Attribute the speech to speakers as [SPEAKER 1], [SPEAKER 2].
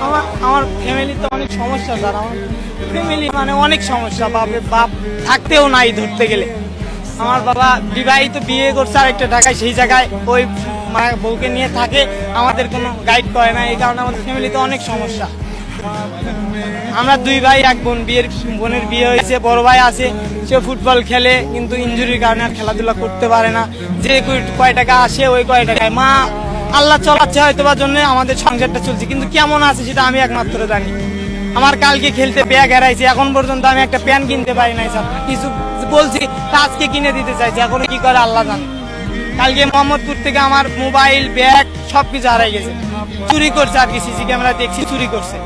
[SPEAKER 1] আমার আমার ফ্যামিলিতে অনেক সমস্যা স্যার। আমার ফ্যামিলি মানে অনেক সমস্যা, বাপ থাকতেও নাই ধরতে গেলে। আমার বাবা বিবাহিত, বিয়ে করছে আরেকটা ঢাকায়, সেই জায়গায় ওই বউকে নিয়ে থাকে, আমাদের কোনো গাইড করে না। এই কারণে আমাদের ফ্যামিলিতে অনেক সমস্যা। আমরা দুই ভাই এক বোন, বোনের বিয়ে হয়েছে, বড় ভাই আছে, সে ফুটবল খেলে কিন্তু ইনজুরির কারণে আর খেলাধুলা করতে পারে না। যে কয় টাকা আসে ওই কয় টাকায় মা আল্লাহ চলাচ্ছে হয়তো বা জন্য আমাদের সংসারটা চলছে, কিন্তু কেমন আছে সেটা আমি একমাত্র জানি। আমার কালকে খেলতে ব্যাগ হারাইছে, এখন পর্যন্ত আমি একটা প্যান্ট কিনতে পারি নাই স্যার। কিছু বলছি তা আজকে কিনে দিতে চাইছে, এখন কি করে আল্লাহ জানে। কালকে মোহাম্মদপুর থেকে আমার মোবাইল, ব্যাগ সবকিছু হারাই গেছে, চুরি করছে আর কি, সিসি ক্যামেরা দেখছি চুরি করছে।